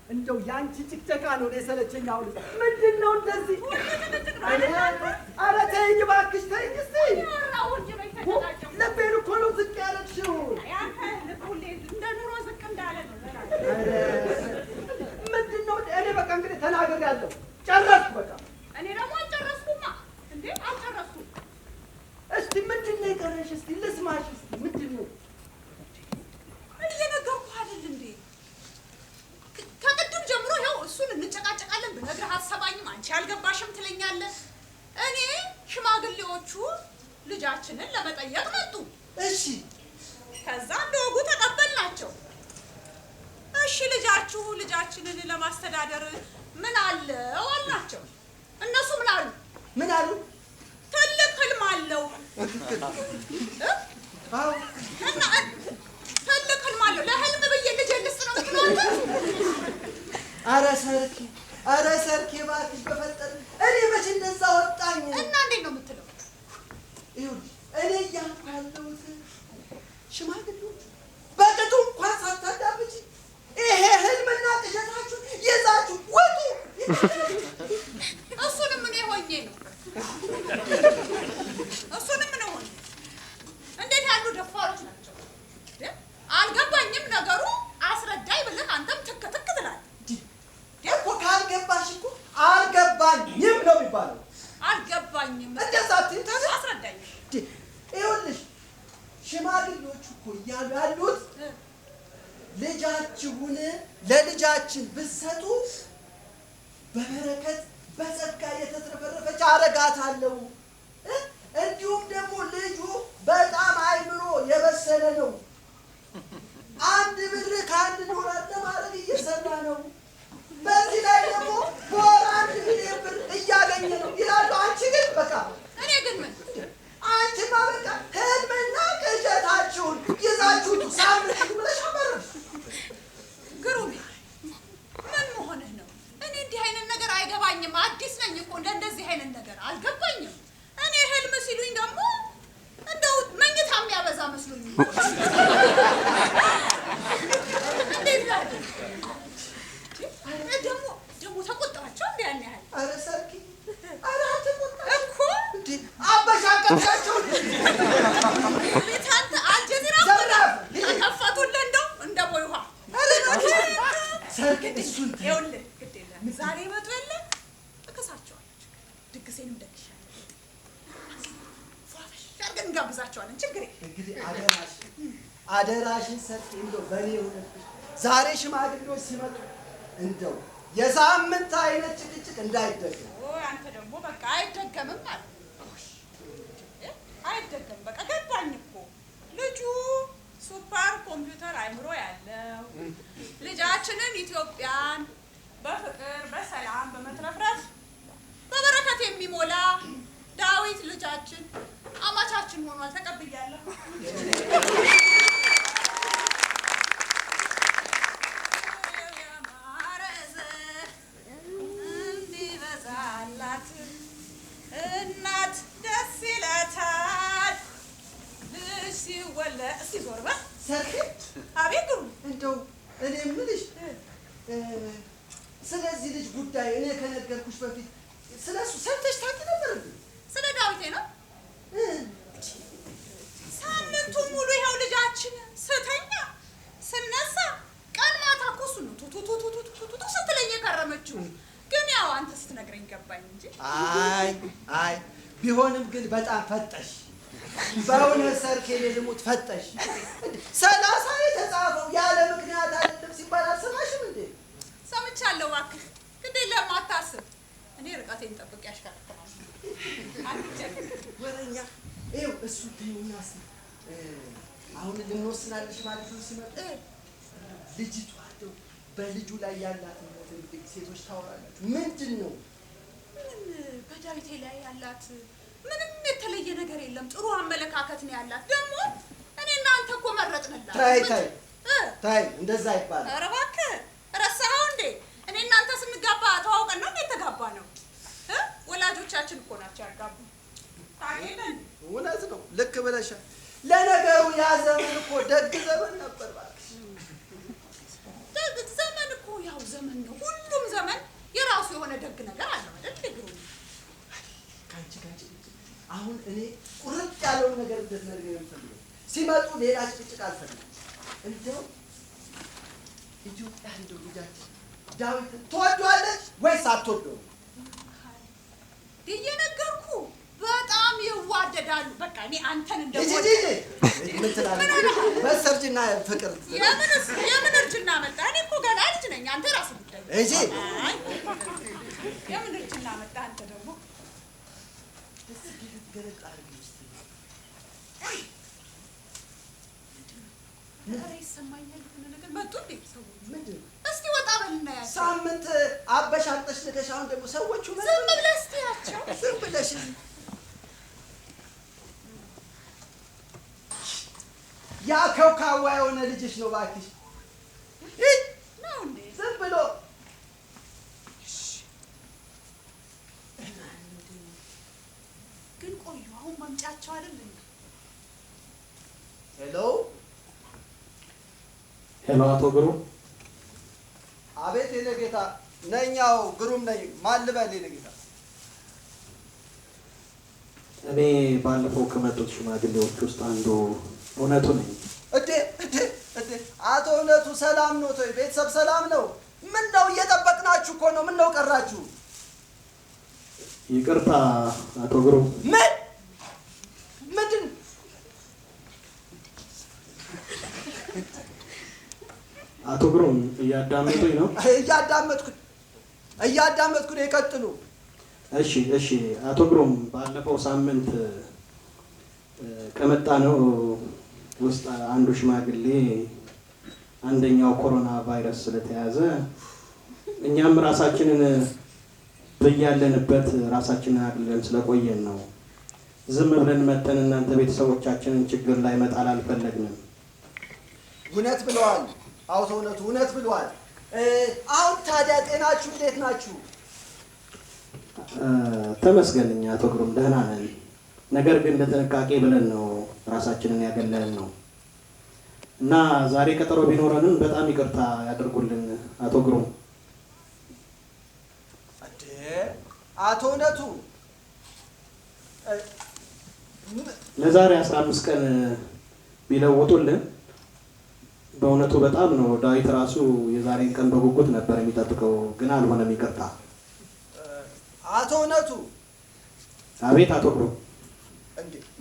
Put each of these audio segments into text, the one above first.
እንደው ያንቺ ጭቅጨቃ ነው የሰለቸኝ። አሁን ምንድነው እንደዚህ? ኧረ ተይኝ እባክሽ ተይኝ እስኪ። ልቤን እኮ ነው ዝቅ ያለችው። እንደ ኑሮ ዝቅ እንዳለ ነው። ምንድነው? እኔ በቃ እንግዲህ ተናግሬያለሁ፣ ጨረስኩ በቃ። እኔ ደግሞ አልጨረስኩማ። እንዴ አልጨረስኩም። እስቲ ምንድነው የቀረሽ? እስቲ ልስማሽ። እስቲ ምንድነው? እየነገርኩህ አይደል እንዴ? ከቅድም ጀምሮ ይኸው እሱን እንጨቃጨቃለን። ብነግርህ አትሰማኝም። አንቺ አልገባሽም ትለኛለህ። እኔ ሽማግሌዎቹ ልጃችንን ለመጠየቅ መጡ። እሺ ከዛ እንደወጉ ተቀበልናቸው። እሺ ልጃችንን ለማስተዳደር ምን አለው አልናቸው። እነሱ ምን አሉ? ምን አሉ? ትልቅ ህልም አለው። አዎ እና ትልቅ ህልም አለው። ለህልም ብዬ ልጄ ልስጥ ነው የምትለው? ኧረ ሰርኬ እባክሽ በፈጠረሽ እኔ መች እንደዛ ወጣኝ። እና እንዴት ነው የምትለው? ይኸውልሽ እኔ እያልኩ ያለሁት ሽማግሌዎች በቅጡ እንኳን ሳታዳምጪ ይሄ ህልምና ቅዠታችሁን ይዛችሁ ውጡ። እሱንም እኔ ሆኜ ነው። እንዴት ያሉ ደፋሮች ናቸው! አልገባኝም ነገሩ አስረዳኝ ብለህ አንተም ትክ ትላለህ እኮ። ካልገባሽ እኮ አልገባኝም ነው የሚባለው። አልገባኝም እንደዛ አትይኝ። አስረዳኝ። ይኸውልሽ ሽማግሌዎቹ እኮ እያሉ ያሉት ልጃችሁን ለልጃችን ብትሰጡ በበረከት በጸጋ የተትረፈረፈች አረጋታለሁ። እንዲሁም ደግሞ ልጁ በጣም አይምሮ የበሰለ ነው። 1 ብር ከ1 ዶላር ለማድረግ እየሰራ ነው። በዚህ ላይ ደግሞ በወር 1 ሚሊዮን ብር እያገኘ ነው ይላሉ። አንቺ ግን በቃ እኔ ግን ምን አንቺማ በቃ ህልምና ቅዠታችሁን ይዛችሁ ሳምንት ብለሽ አመረሽ። ግሩሜ ምን መሆንህ ነው? እኔ እንዲህ አይነት ነገር አይገባኝም። አዲስ ነኝ እኮ እንደዚህ አይነት ነገር አልገባኝም። እኔ ህልም ሲሉኝ ደግሞ እንደው መኝታ የሚያበዛ መስሎኝ እንዴት ላድርግ? ደግሞ ተቆጣቸው እንደ ያን ያህል። ኧረ ሰርኪ ኧረ አትቆጣ እኮ እንዴ አበሻቀጥሻቸው ቤት አንተ አልጀዚራ ተከፈቱልህ እንደው እንደ ቦይ ውሃ። ሰርኪ እሱን ይኸውልህ ግድ የለም ዛሬ መጡ የለ እከሳቸዋለሁ። ድግሴንም ደግሻለሁ። ፏፈሽ አድርገን እንጋብዛቸዋለን። ችግር የለም። እንግዲህ አደራሽን ሰርኪ እንደው በእኔ ሆነብሽ። ዛሬ ሽማግሌዎች ሲመጡ እንደው የሳምንት አይነት ጭቅጭቅ እንዳይደገም። አንተ ደግሞ በቃ አይደገምም ማለት አይደገም። በቃ ገባኝ እኮ ልጁ ሱፐር ኮምፒውተር አይምሮ ያለው ልጃችንን ኢትዮጵያን በፍቅር በሰላም በመትረፍረፍ በበረከት የሚሞላ ዳዊት ልጃችን አማቻችን ሆኗል። ተቀብያለሁ። እናት ደስ ይላታል ልጅ ሲወለድ። እስኪ ዞር በል ሰርኪ። አቤት ግሩ። እንደው እኔ የምልሽ ስለዚህ ልጅ ጉዳይ እኔ ከነገርኩሽ በፊት ስለሱ ሰምተሽ ታውቂ ነበር? ስለ ዳዊቴ ነው። ሳምንቱን ሙሉ ይኸው ልጃችን ስተኛ ስነሳ ቀን ማታ እኮ እሱ ነው ቱቱቱቱቱቱ ስትለኝ የከረመችው። ግን ያው አንተ ስትነግረኝ ገባኝ እንጂ። አይ ቢሆንም ግን በጣም ፈጠሽ። በእውነት ሰርኬ እኔ ልሙት ፈጠሽ። 30 የተጻፈው ያለ ምክንያት አይደለም ሲባል አልሰማሽም እንዴ? ሰምቻለሁ። እባክህ ግድ የለም አታስብ። እኔ ርቀቴን ጠብቄ ያሽከረክራል። ወረኛ ይኸው እሱ ተይውና አሁን ልንወስናለሽ ማለት ነው። ሲመጡ ልጅቷ እንደው በልጁ ላይ ያላትን ሴቶች ታወራላችሁ። ምንድን ነው? ምንም በዳዊቴ ላይ ያላት ምንም የተለየ ነገር የለም። ጥሩ አመለካከት ነው ያላት። ደግሞ እኔ እናንተ እኮ መረጥንላት። ታይ እንደዛ ይባላል። ኧረ እባክህ ረሳኸው እንዴ? እኔ እናንተ ስንጋባ ተዋውቀን ነው እንዴ የተጋባ ነው? ወላጆቻችን እኮ ናቸው ያጋቡ። ታዲያ እውነት ነው። ልክ ብለሻል። ለነገሩ ያ ዘመን እኮ ደግ ዘመን ነበር። እባክሽ ደግ ዘመን እኮ ያው ዘመን ነው። ሁሉም ዘመን የራሱ የሆነ ደግ ነገር አለው አይደል? ግሩም ካንቺ አሁን እኔ ቁርጥ ያለውን ነገር እንድትነግሪኝ ነው የምፈልገው። ሲመጡ ሌላ ጭቅጭቅ አልፈልግም። እንደው ኢትዮጵያ እንደው ልጃችን ዳዊት ትወዷለች ወይስ አትወደውም? እየነገርኩ በጣም ይዋደዳሉ። በቃ እኔ አንተን እንደምወድ ምን ትላለህ? በሰርጅና ፍቅር የምን እርጅና መጣ? እኔ እኮ ገና ልጅ ነኝ። አንተ ራስህ ጉዳይ እጂ የምን እርጅና መጣ? አንተ ደግሞ ገለጥ አድርጊ እስኪ። ኧረ ይሰማኛል የሆነ ነገር መጡ እንዴ ሰዎች? ምንድን ነው? እስቲ ወጣ በልና ያቸው። ሳምንት አበሻቅጠሽ ልከሽ አሁን ደግሞ ሰዎቹ ዝም ብለህ እስቲ ያቸው። ዝም ብለሽ ያ ከውካዋ የሆነ ልጅሽ ነው እባክሽ ነው እንዴ? ዝም ብሎ ግን ቆዩ አሁን መምጫቸው አይደል እንዴ? ሄሎ ሄሎ፣ አቶ ግሩም። አቤት የኔ ጌታ ነኛው ግሩም ነኝ። ማን ልበል የኔ ጌታ? እኔ ባለፈው ከመጡት ሽማግሌዎች ውስጥ አንዱ እውነቱ ነኝ። እዴ አቶ እውነቱ ሰላም ነው? ተይ ቤተሰብ ሰላም ነው? ምን ነው እየጠበቅናችሁ እኮ ነው። ምን ነው ቀራችሁ? ይቅርታ አቶ ግሩም። ምንድን አቶ ግሩም እያዳመጡኝ ነው? እያዳመጥኩ ነው። ይቀጥሉ። እሺ አቶ ግሩም ባለፈው ሳምንት ከመጣ ነው ውስጥ አንዱ ሽማግሌ አንደኛው ኮሮና ቫይረስ ስለተያዘ እኛም ራሳችንን በያለንበት ራሳችንን አግልለን ስለቆየን ነው ዝም ብለን መተን እናንተ ቤተሰቦቻችንን ችግር ላይ መጣል አልፈለግንም። እውነት ብለዋል። አውቶ እውነቱ እውነት ብለዋል። አሁን ታዲያ ጤናችሁ እንዴት ናችሁ? ተመስገን እኛ አቶ ግሩም ደህና ነን። ነገር ግን ለጥንቃቄ ብለን ነው ራሳችንን ያገለልን ነው እና ዛሬ ቀጠሮ ቢኖረንም በጣም ይቅርታ ያደርጉልን አቶ ግሩም። አቶ እውነቱ ለዛሬ 15 ቀን ቢለውጡልን በእውነቱ በጣም ነው። ዳዊት ራሱ የዛሬን ቀን በጉጉት ነበር የሚጠብቀው፣ ግን አልሆነም። ይቅርታ አቶ እውነቱ። አቤት አቶ ግሩም።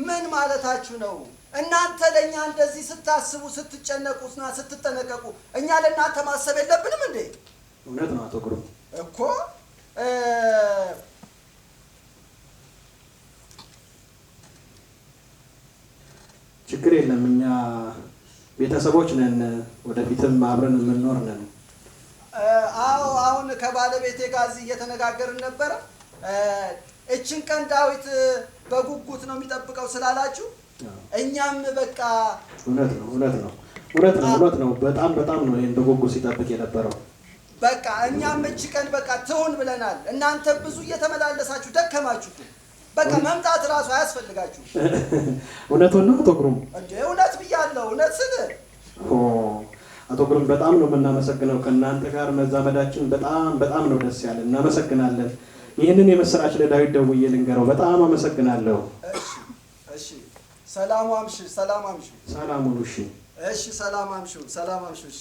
ምን ማለታችሁ ነው? እናንተ ለእኛ እንደዚህ ስታስቡ ስትጨነቁና ስትጠነቀቁ እኛ ለእናንተ ማሰብ የለብንም እንዴ? እውነት ነው አቶ ግሩም እኮ ችግር የለም። እኛ ቤተሰቦች ነን፣ ወደፊትም አብረን የምንኖር ነን። አዎ አሁን ከባለቤቴ ጋር እዚህ እየተነጋገርን ነበረ። እችን ቀን ዳዊት በጉጉት ነው የሚጠብቀው ስላላችሁ እኛም በቃ እውነት ነው። በጣም ነው ይሄን በጉጉት ሲጠብቅ የነበረው። በቃ እኛም እች ቀን በቃ ትሁን ብለናል። እናንተ ብዙ እየተመላለሳችሁ ደከማችሁ። በቃ መምጣት እራሱ አያስፈልጋችሁ። እውነቱን ነው አቶ ግሩም። እንዴ እውነት ብያለሁ። እውነት ስል አቶ ግሩም በጣም ነው የምናመሰግነው። ከእናንተ ጋር መዛመዳችን በጣም ነው ደስ ያለን። እናመሰግናለን። ይህንን የምስራች ለዳዊት ደውዬ ልንገረው። በጣም አመሰግናለሁ። እሺ ሰላም አምሹ። ሰላም ሁኑ። እሺ ሰላም አምሹ። እሺ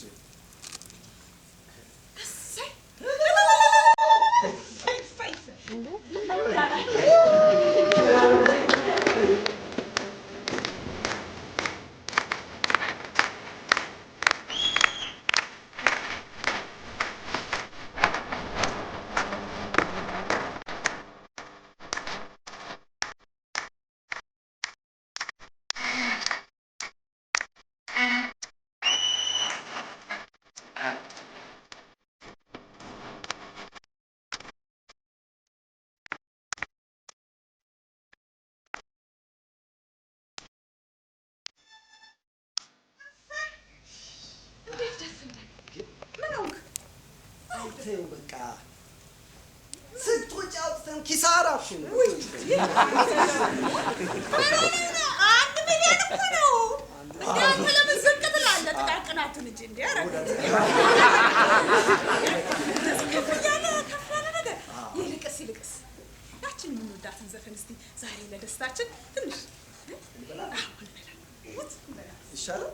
በቃ ስንቶች አውጥተን ኪሳራ እኮ ነው። አንድ ሚሊዮን እኮ ነው። አንተ ለምን ዝቅ ትላለህ? ጥቃቅናቱን እንጂ እንደ ዛሬ ለደስታችን ትንሽ ይሻላል።